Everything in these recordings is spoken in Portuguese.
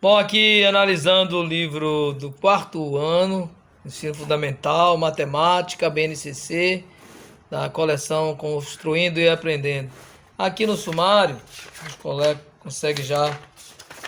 Bom, aqui analisando o livro do quarto ano, Ensino Fundamental, Matemática, BNCC, da coleção Construindo e Aprendendo. Aqui no sumário, os colegas conseguem já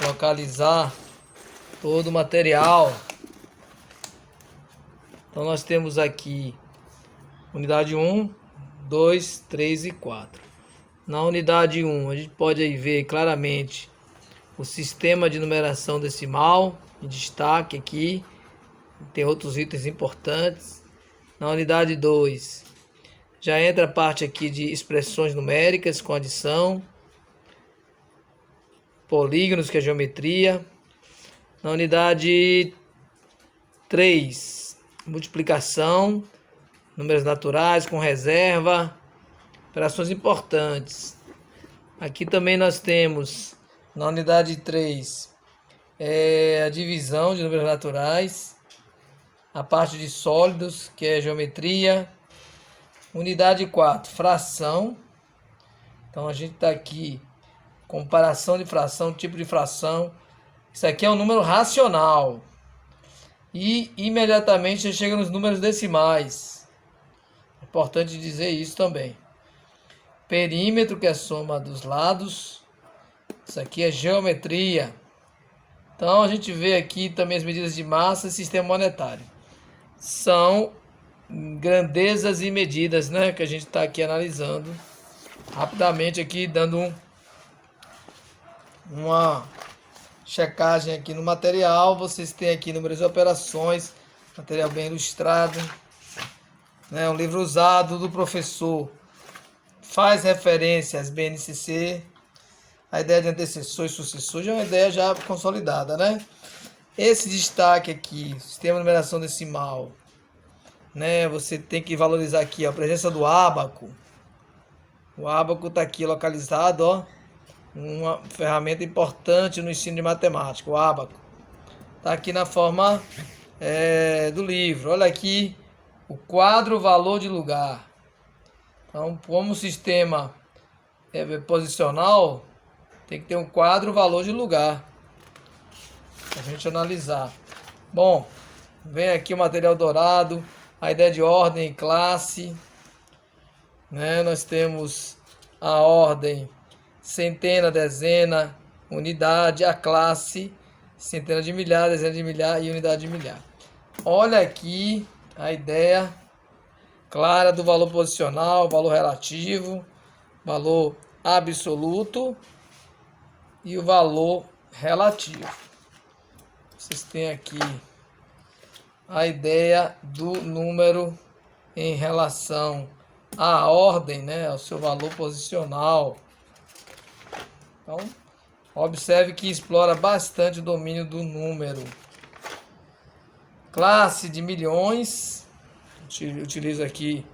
localizar todo o material. Então nós temos aqui unidade 1, 2, 3 e 4. Na unidade 1, a gente pode aí ver claramente o sistema de numeração decimal, em destaque aqui. Tem outros itens importantes. Na unidade 2, já entra a parte aqui de expressões numéricas com adição, polígonos, que é geometria. Na unidade 3, multiplicação, números naturais com reserva, operações importantes. Aqui também nós temos, na unidade 3, a divisão de números naturais, a parte de sólidos, que é geometria. Unidade 4, fração. Então a gente está aqui, comparação de fração, tipo de fração. Isso aqui é um número racional. E imediatamente você chega nos números decimais. É importante dizer isso também. Perímetro, que é a soma dos lados. Isso aqui é geometria. Então a gente vê aqui também as medidas de massa e sistema monetário. São grandezas e medidas, né, que a gente está aqui analisando. Rapidamente aqui, dando uma checagem aqui no material. Vocês têm aqui números de operações, material bem ilustrado, né, um livro usado do professor. Faz referência às BNCC. A ideia de antecessor e sucessor já é uma ideia já consolidada, né? Esse destaque aqui, sistema de numeração decimal, né? Você tem que valorizar aqui a presença do ábaco. O ábaco está aqui localizado, ó, uma ferramenta importante no ensino de matemática. O ábaco está aqui na forma do livro. Olha aqui o quadro valor de lugar. Então, como o sistema é posicional, tem que ter um quadro valor de lugar para a gente analisar. Bom, vem aqui o material dourado, a ideia de ordem e classe, né? Nós temos a ordem centena, dezena, unidade, a classe centena de milhar, dezena de milhar e unidade de milhar. Olha aqui a ideia clara do valor posicional, valor relativo, valor absoluto e o valor relativo. Vocês têm aqui a ideia do número em relação à ordem, né, ao seu valor posicional. Então, observe que explora bastante o domínio do número. Classe de milhões, utilizo aqui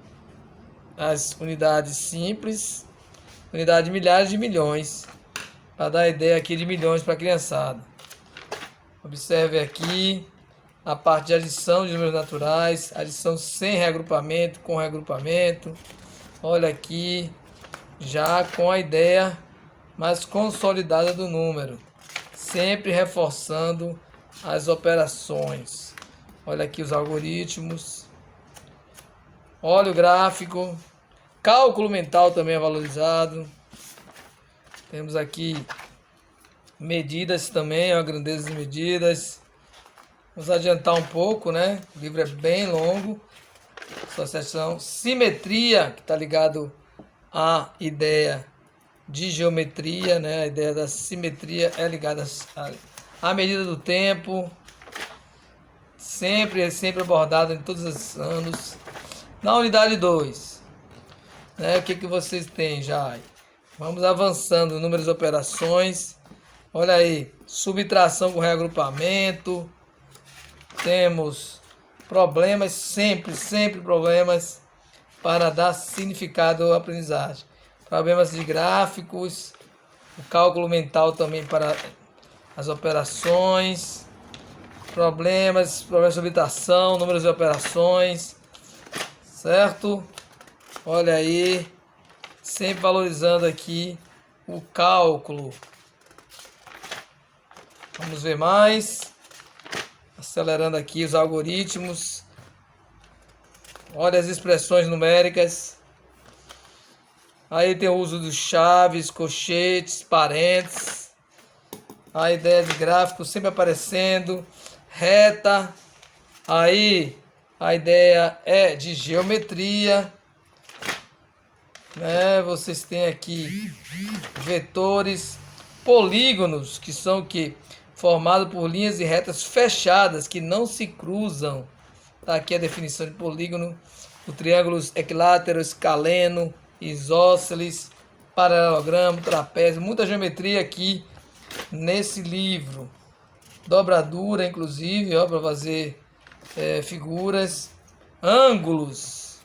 as unidades simples, unidade de milhares de milhões, para dar a ideia aqui de milhões para a criançada. Observe aqui a parte de adição de números naturais, adição sem reagrupamento, com reagrupamento. Olha aqui, já com a ideia mais consolidada do número, sempre reforçando as operações. Olha aqui os algoritmos. Olha o gráfico. Cálculo mental também é valorizado. Temos aqui medidas também, ó, grandezas e medidas. Vamos adiantar um pouco, né? O livro é bem longo. Associação, simetria, que está ligado à ideia de geometria, né? A ideia da simetria é ligada à medida do tempo. Sempre abordado em todos os anos. Na unidade 2, né? O que vocês têm já? Vamos avançando, números de operações. Olha aí, subtração com reagrupamento. Temos problemas, sempre problemas para dar significado à aprendizagem. Problemas de gráficos, o cálculo mental também para as operações, problemas de subtração, números de operações, certo? Olha aí, sempre valorizando aqui o cálculo. Vamos ver mais. Acelerando aqui os algoritmos. Olha as expressões numéricas. Aí tem o uso dos chaves, colchetes, parênteses. A ideia de gráfico sempre aparecendo. Reta. Aí a ideia é de geometria. Né? Vocês têm aqui vetores, polígonos, que são o quê? Formado por linhas e retas fechadas que não se cruzam. Tá aqui a definição de polígono. O triângulos equilátero, escaleno, isósceles, paralelogramo, trapézio. Muita geometria aqui nesse livro. Dobradura, inclusive, ó, para fazer figuras. Ângulos.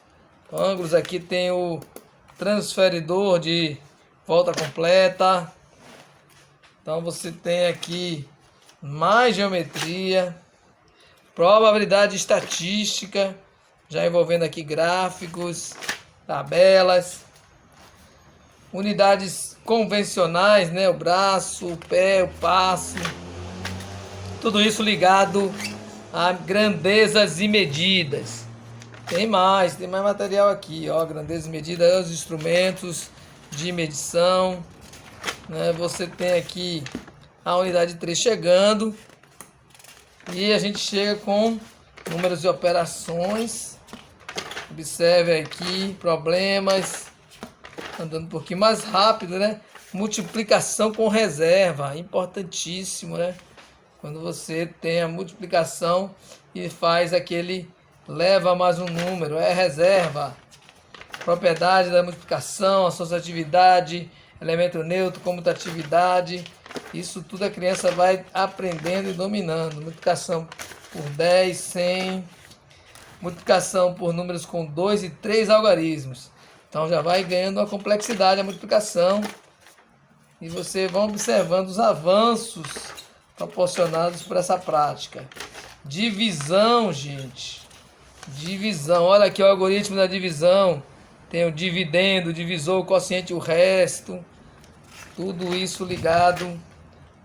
Ângulos, aqui tem o transferidor de volta completa. Então você tem aqui mais geometria, probabilidade estatística, já envolvendo aqui gráficos, tabelas, unidades convencionais, né? O braço, o pé, o passo, tudo isso ligado a grandezas e medidas. Tem mais material aqui, ó, grandezas e medidas, os instrumentos de medição, né? Você tem aqui a unidade 3 chegando e a gente chega com números de operações. Observe aqui, problemas, andando um pouquinho mais rápido, né? Multiplicação com reserva, importantíssimo, né? Quando você tem a multiplicação e faz aquele leva mais um número, é reserva. Propriedade da multiplicação, associatividade, elemento neutro, comutatividade. Isso tudo a criança vai aprendendo e dominando. Multiplicação por 10, 100. Multiplicação por números com 2 e 3 algarismos. Então já vai ganhando uma complexidade a multiplicação. E você vai observando os avanços proporcionados por essa prática. Divisão, gente. Divisão. Olha aqui o algoritmo da divisão. Tem o dividendo, o divisor, o quociente, o resto. Tudo isso ligado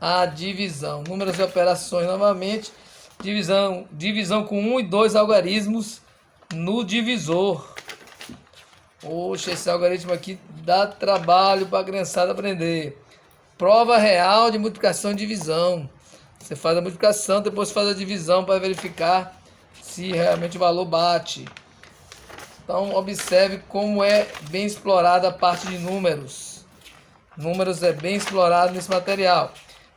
à divisão. Números de operações novamente. Divisão com 1 e 2 algarismos no divisor. Poxa, esse algoritmo aqui dá trabalho para a criançada aprender. Prova real de multiplicação e divisão. Você faz a multiplicação, depois faz a divisão para verificar se realmente o valor bate. Então, observe como é bem explorada a parte de números. Números é bem explorado nesse material.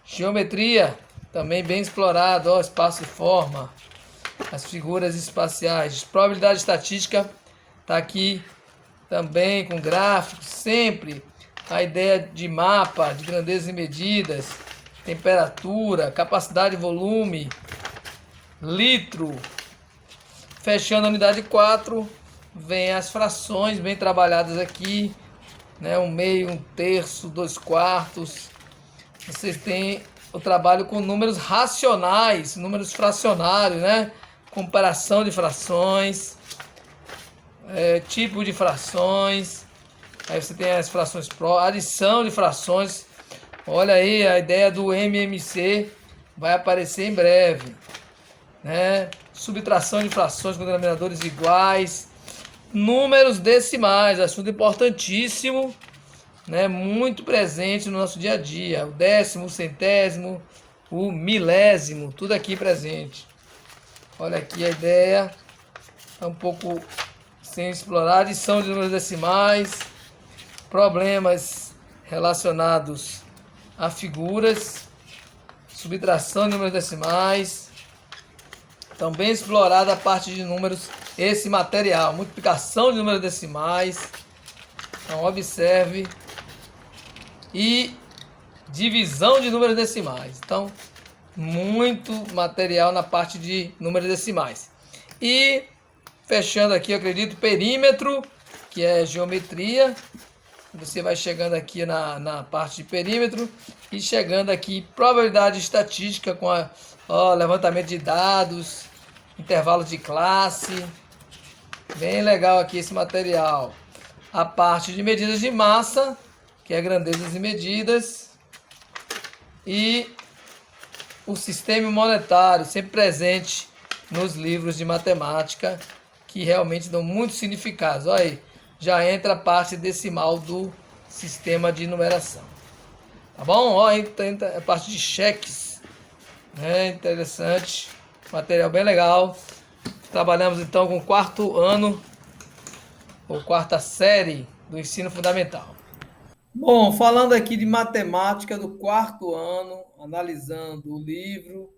Geometria, também bem explorado. Ó, espaço e forma. As figuras espaciais. Probabilidade estatística está aqui também com gráficos. Sempre a ideia de mapa, de grandezas e medidas. Temperatura, capacidade e volume. Litro. Fechando a unidade 4. Vem as frações bem trabalhadas aqui, né? 1/2, 1/3, 2/4. Vocês têm o trabalho com números racionais, números fracionários, né? Comparação de frações, tipo de frações. Aí você tem as frações adição de frações. Olha aí, a ideia do MMC vai aparecer em breve, né? Subtração de frações com denominadores iguais. Números decimais, assunto importantíssimo, né? Muito presente no nosso dia a dia. O décimo, o centésimo, o milésimo, tudo aqui presente. Olha aqui a ideia, é um pouco sem explorar. Adição de números decimais, problemas relacionados a figuras, subtração de números decimais. Também explorada a parte de números, esse material, multiplicação de números decimais. Então observe. E divisão de números decimais. Então, muito material na parte de números decimais. E fechando aqui, eu acredito, perímetro, que é geometria. Você vai chegando aqui na parte de perímetro e chegando aqui probabilidade estatística com levantamento de dados, intervalos de classe. Bem legal aqui esse material. A parte de medidas de massa, que é grandezas e medidas. E o sistema monetário, sempre presente nos livros de matemática, que realmente dão muito significado. Olha aí, já entra a parte decimal do sistema de numeração. Tá bom? Ó, entra a parte de cheques. É interessante. Material bem legal. Trabalhamos então com o quarto ano, ou quarta série do ensino fundamental. Bom, falando aqui de matemática do quarto ano, analisando o livro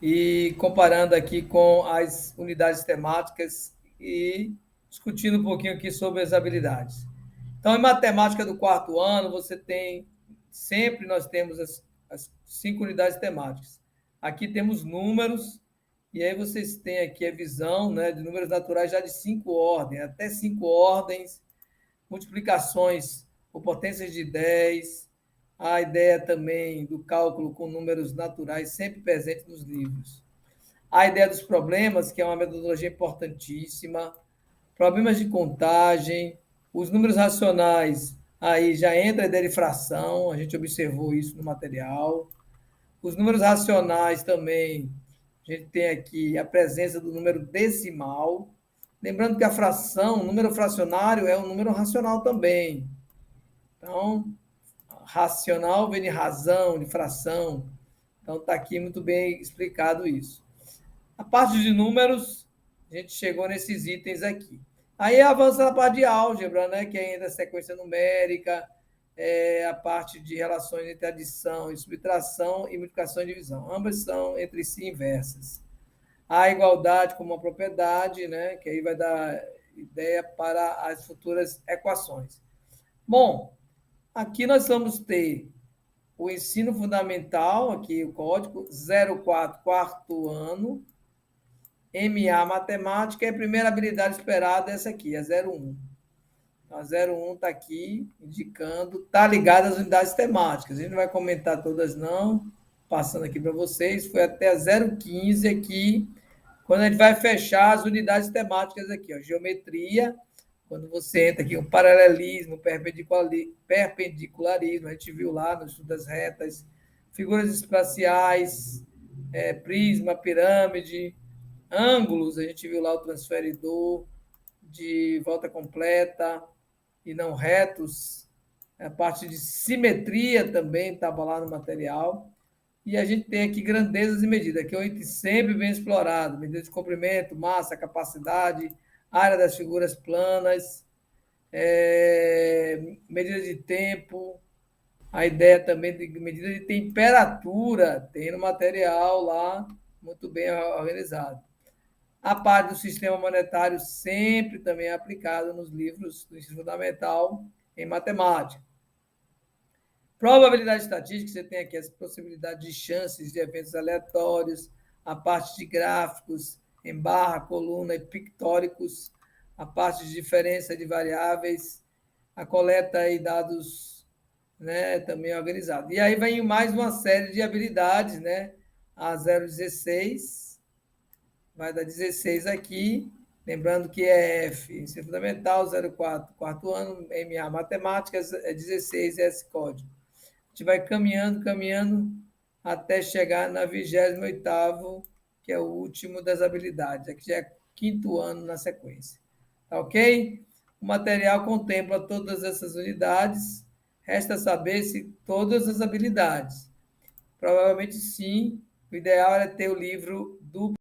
e comparando aqui com as unidades temáticas e discutindo um pouquinho aqui sobre as habilidades. Então, em matemática do quarto ano, você tem, sempre nós temos as 5 unidades temáticas. Aqui temos números, e aí vocês têm aqui a visão, né, de números naturais já de 5 ordens, até 5 ordens, multiplicações por potências de 10, a ideia também do cálculo com números naturais sempre presente nos livros. A ideia dos problemas, que é uma metodologia importantíssima, problemas de contagem, os números racionais, aí já entra a ideia de fração, a gente observou isso no material. Os números racionais também, a gente tem aqui a presença do número decimal. Lembrando que a fração, o número fracionário é um número racional também. Então, racional vem de razão, de fração. Então, está aqui muito bem explicado isso. A parte de números, a gente chegou nesses itens aqui. Aí avança na parte de álgebra, né, que é ainda a sequência numérica, a parte de relações entre adição e subtração e multiplicação e divisão. Ambas são entre si inversas. A igualdade como uma propriedade, né, que aí vai dar ideia para as futuras equações. Bom, aqui nós vamos ter o ensino fundamental, aqui o código 04, quarto ano, MA Matemática, e a primeira habilidade esperada é essa aqui, a 01. Então, a 01 está aqui indicando, está ligada às unidades temáticas. A gente não vai comentar todas, não, passando aqui para vocês. Foi até a 015 aqui, quando a gente vai fechar as unidades temáticas aqui, ó, geometria, quando você entra aqui, o paralelismo, perpendicularismo, a gente viu lá no estudo das retas, figuras espaciais, prisma, pirâmide, ângulos, a gente viu lá o transferidor de volta completa e não retos, a parte de simetria também estava lá no material. E a gente tem aqui grandezas e medidas, que é um item sempre bem explorado, medida de comprimento, massa, capacidade, área das figuras planas, medida de tempo, a ideia também de medida de temperatura, tem no material lá, muito bem organizado. A parte do sistema monetário sempre também é aplicada nos livros do ensino fundamental em matemática. Probabilidade estatística, você tem aqui as possibilidades de chances de eventos aleatórios, a parte de gráficos em barra, coluna e pictóricos, a parte de diferença de variáveis, a coleta e dados, né, também organizado. E aí vem mais uma série de habilidades, né? A 016, vai dar 16 aqui, lembrando que é F, ensino fundamental, 04, quarto ano, MA Matemáticas, é 16 S código. A gente vai caminhando, até chegar na 28º, que é o último das habilidades. Aqui já é quinto ano na sequência. Tá ok? O material contempla todas essas unidades. Resta saber se todas as habilidades. Provavelmente sim. O ideal é ter o livro do